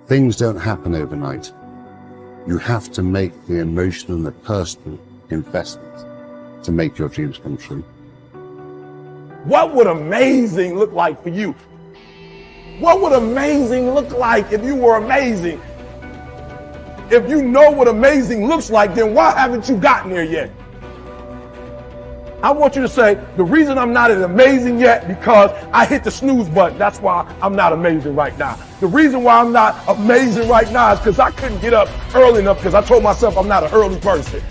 Things don't happen overnight. You have to make the emotional and the personal investment to make your dreams come true. What would amazing look like for you? What would amazing look like if you were amazing? If you know what amazing looks like, then why haven't you gotten there yet? I want you to say, the reason I'm not as amazing yet because I hit the snooze button. That's why I'm not amazing right now. The reason why I'm not amazing right now is because I couldn't get up early enough because I told myself I'm not an early person.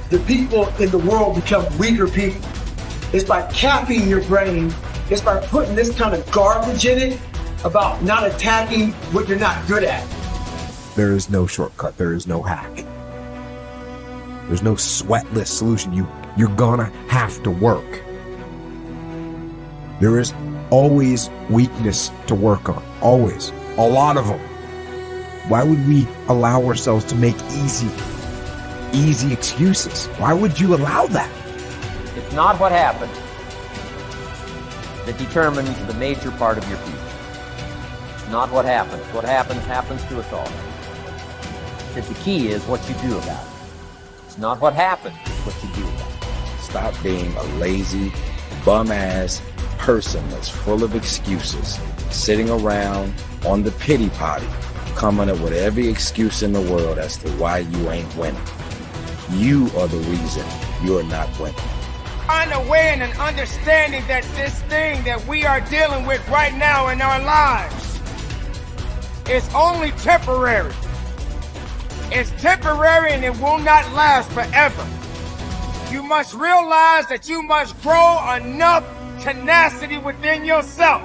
The people in the world become weaker people. It's by capping your brain. It's by putting this kind of garbage in it about not attacking what you're not good at. There is no shortcut. There is no hack. There's no sweatless solution. You're gonna have to work. There is always weakness to work on. Always. A lot of them. Why would we allow ourselves to make easy excuses? Why would you allow that? It's not what happens that determines the major part of your future. It's not what happens. What happens to us all. That the key is what you do about it. It's not what happens, it's what you do about it. Stop being a lazy, bum-ass person that's full of excuses, sitting around on the pity potty, coming up with every excuse in the world as to why you ain't winning. You are the reason you're not winning. Find a way and an understanding that this thing that we are dealing with right now in our lives is only temporary. It's temporary and it will not last forever. You must realize that you must grow enough tenacity within yourself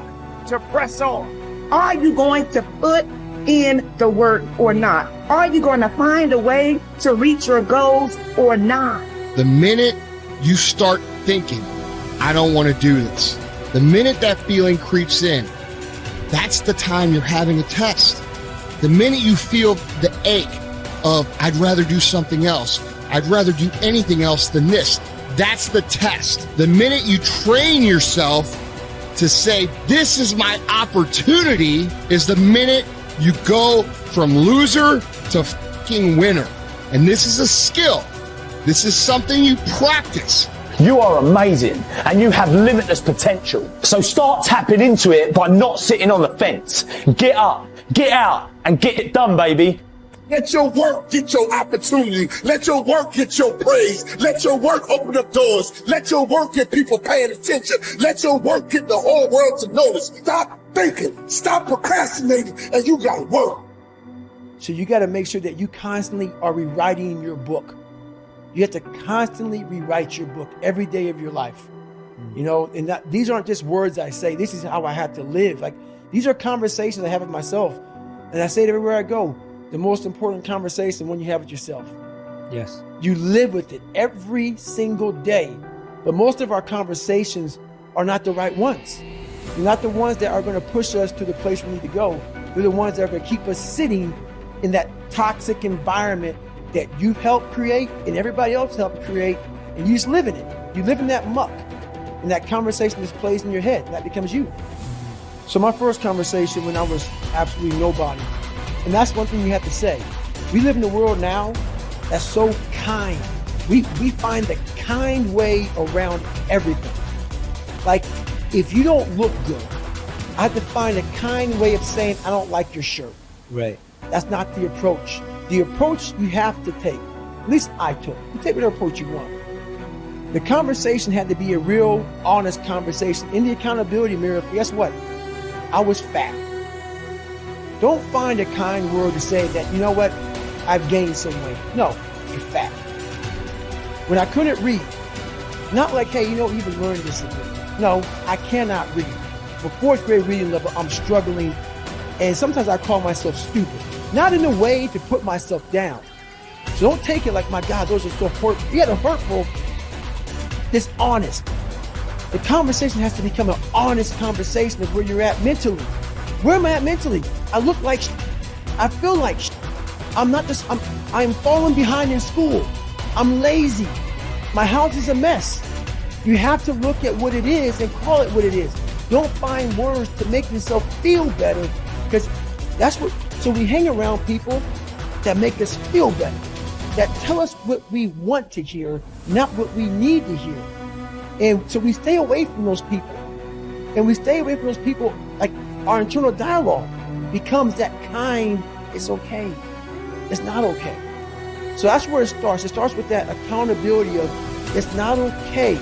to press on. Are you going to put in the work or not? Are you going to find a way to reach your goals or not? The minute you start thinking, I don't want to do this, the minute that feeling creeps in, that's the time you're having a test. The minute you feel the ache of, I'd rather do something else, I'd rather do anything else than this, that's the test. The minute you train yourself to say, this is my opportunity, is the minute you go from loser to fucking winner. And this is a skill. This is something you practice. You are amazing and you have limitless potential. So start tapping into it by not sitting on the fence. Get up, get out, and get it done, baby. Let your work get your opportunity. Let your work get your praise. Let your work open up doors. Let your work get people paying attention. Let your work get the whole world to notice. Stop thinking. Stop procrastinating. And you got to work. So you got to make sure that you constantly are rewriting your book. You have to constantly rewrite your book every day of your life. You know, and these aren't just words I say. This is how I have to live. Like, these are conversations I have with myself. And I say it everywhere I go. The most important conversation when you have with yourself. Yes. You live with it every single day. But most of our conversations are not the right ones. They're not the ones that are going to push us to the place we need to go. They're the ones that are going to keep us sitting in that toxic environment that you've helped create and everybody else helped create, and you just live in it. You live in that muck, and that conversation just plays in your head, and that becomes you. So my first conversation when I was absolutely nobody, and that's one thing you have to say. We live in a world now that's so kind. We find the kind way around everything. Like, if you don't look good, I have to find a kind way of saying, I don't like your shirt. Right. That's not the approach. The approach you have to take, at least I took. You take whatever approach you want. The conversation had to be a real, honest conversation. In the accountability mirror, guess what? I was fat. Don't find a kind word to say that, you know what, I've gained some weight. No, you're fat. When I couldn't read, not like, hey, you know, you've been learning this. No, I cannot read. For fourth grade reading level, I'm struggling. And sometimes I call myself stupid. Not in a way to put myself down. So don't take it like, my God, those are so hurtful. Yeah, they're hurtful. It's honest. The conversation has to become an honest conversation of where you're at mentally. Where am I at mentally? I look like I feel like I'm falling behind in school. I'm lazy. My house is a mess. You have to look at what it is and call it what it is. Don't find words to make yourself feel better, because that's what So we hang around people that make us feel better, that tell us what we want to hear, not what we need to hear. And so we stay away from those people. And we stay away from those people, like our internal dialogue becomes that kind, it's okay. It's not okay. So that's where it starts. It starts with that accountability of it's not okay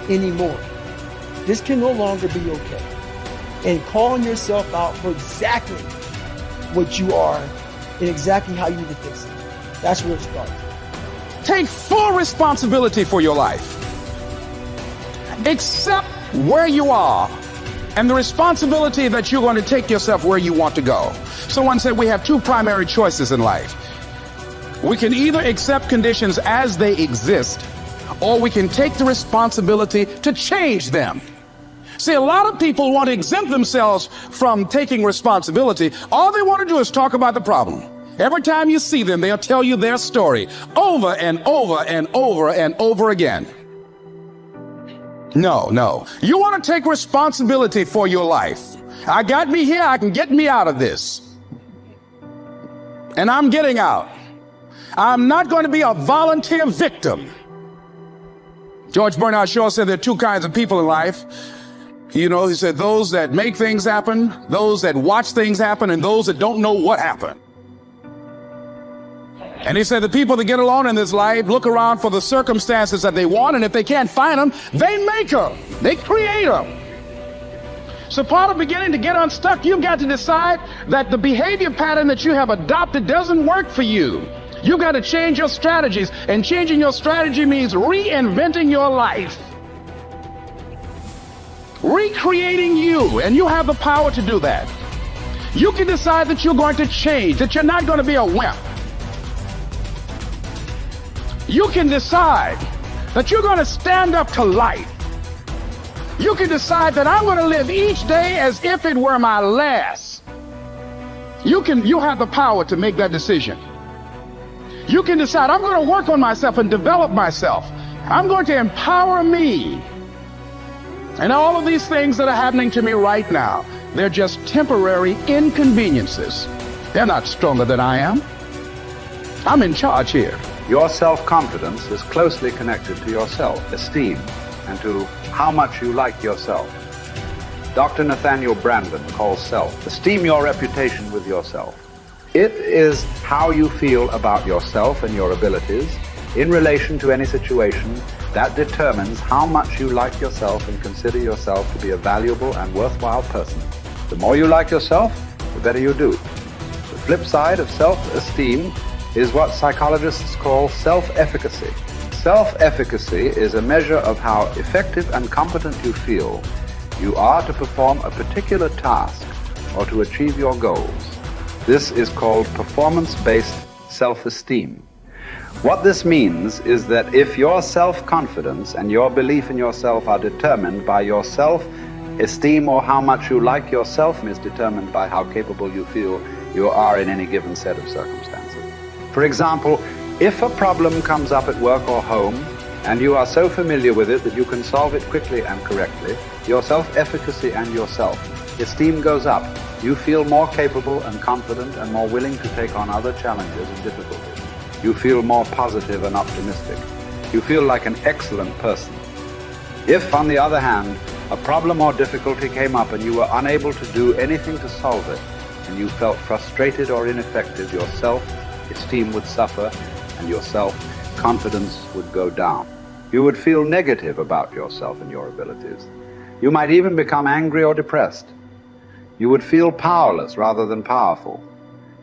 anymore. This can no longer be okay. And calling yourself out for exactly what you are and exactly how you need to fix it. That's where it starts. Take full responsibility for your life. Accept where you are and the responsibility that you're going to take yourself where you want to go. Someone said we have two primary choices in life. We can either accept conditions as they exist, or we can take the responsibility to change them. See, a lot of people want to exempt themselves from taking responsibility. All they want to do is talk about the problem. Every time you see them, they'll tell you their story over and over and over and over again. No. You want to take responsibility for your life. I got me here, I can get me out of this. And I'm getting out. I'm not going to be a volunteer victim. George Bernard Shaw said there are two kinds of people in life. You know, he said those that make things happen, those that watch things happen, and those that don't know what happened. And he said the people that get along in this life look around for the circumstances that they want, and if they can't find them, they make them. They create them. So part of beginning to get unstuck, you've got to decide that the behavior pattern that you have adopted doesn't work for you. You've got to change your strategies, and changing your strategy means reinventing your life. Recreating you, and you have the power to do that. You can decide that you're going to change, that you're not going to be a wimp. You can decide that you're going to stand up to life. You can decide that I'm going to live each day as if it were my last. You have the power to make that decision. You can decide I'm going to work on myself and develop myself. I'm going to empower me. And all of these things that are happening to me right now, they're just temporary inconveniences. They're not stronger than I am. I'm in charge here. Your self-confidence is closely connected to your self-esteem and to how much you like yourself. Dr. Nathaniel Brandon calls self-esteem your reputation with yourself. It is how you feel about yourself and your abilities in relation to any situation that determines how much you like yourself and consider yourself to be a valuable and worthwhile person. The more you like yourself, the better you do. The flip side of self-esteem is what psychologists call self-efficacy. Self-efficacy is a measure of how effective and competent you feel you are to perform a particular task or to achieve your goals. This is called performance-based self-esteem. What this means is that if your self-confidence and your belief in yourself are determined by your self-esteem, or how much you like yourself is determined by how capable you feel you are in any given set of circumstances. For example, if a problem comes up at work or home, and you are so familiar with it that you can solve it quickly and correctly, your self-efficacy and your self-esteem goes up. You feel more capable and confident and more willing to take on other challenges and difficulties. You feel more positive and optimistic. You feel like an excellent person. If, on the other hand, a problem or difficulty came up and you were unable to do anything to solve it, and you felt frustrated or ineffective, your self-esteem would suffer and your self-confidence would go down. You would feel negative about yourself and your abilities. You might even become angry or depressed. You would feel powerless rather than powerful.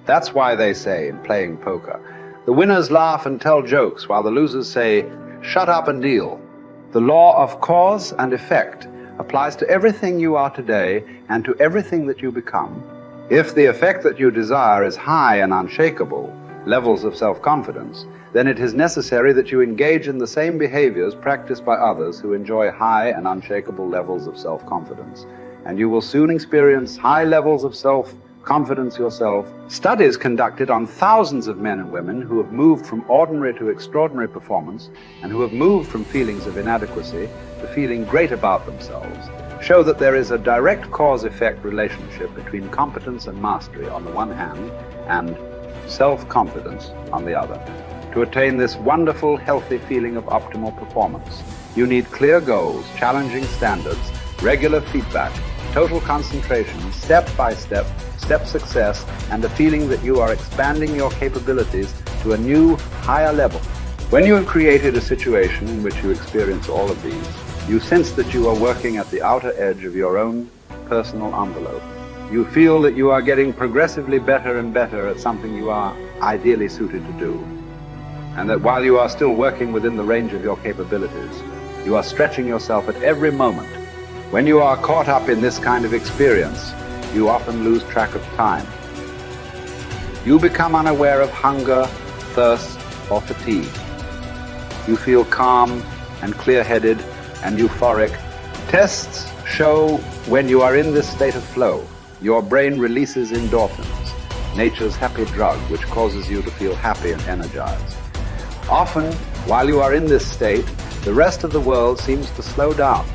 That's why they say in playing poker, the winners laugh and tell jokes while the losers say, shut up and deal. The law of cause and effect applies to everything you are today and to everything that you become. If the effect that you desire is high and unshakable, levels of self-confidence, then it is necessary that you engage in the same behaviors practiced by others who enjoy high and unshakable levels of self-confidence. And you will soon experience high levels of self-confidence yourself. Studies conducted on thousands of men and women who have moved from ordinary to extraordinary performance and who have moved from feelings of inadequacy to feeling great about themselves show that there is a direct cause-effect relationship between competence and mastery on the one hand and self-confidence on the other. To attain this wonderful, healthy feeling of optimal performance, you need clear goals, challenging standards, regular feedback, total concentration, step-by-step, step success, and a feeling that you are expanding your capabilities to a new, higher level. When you have created a situation in which you experience all of these, you sense that you are working at the outer edge of your own personal envelope. You feel that you are getting progressively better and better at something you are ideally suited to do. And that while you are still working within the range of your capabilities, you are stretching yourself at every moment. When you are caught up in this kind of experience, you often lose track of time. You become unaware of hunger, thirst, or fatigue. You feel calm and clear-headed and euphoric. Tests show when you are in this state of flow, your brain releases endorphins, nature's happy drug, which causes you to feel happy and energized. Often, while you are in this state, the rest of the world seems to slow down.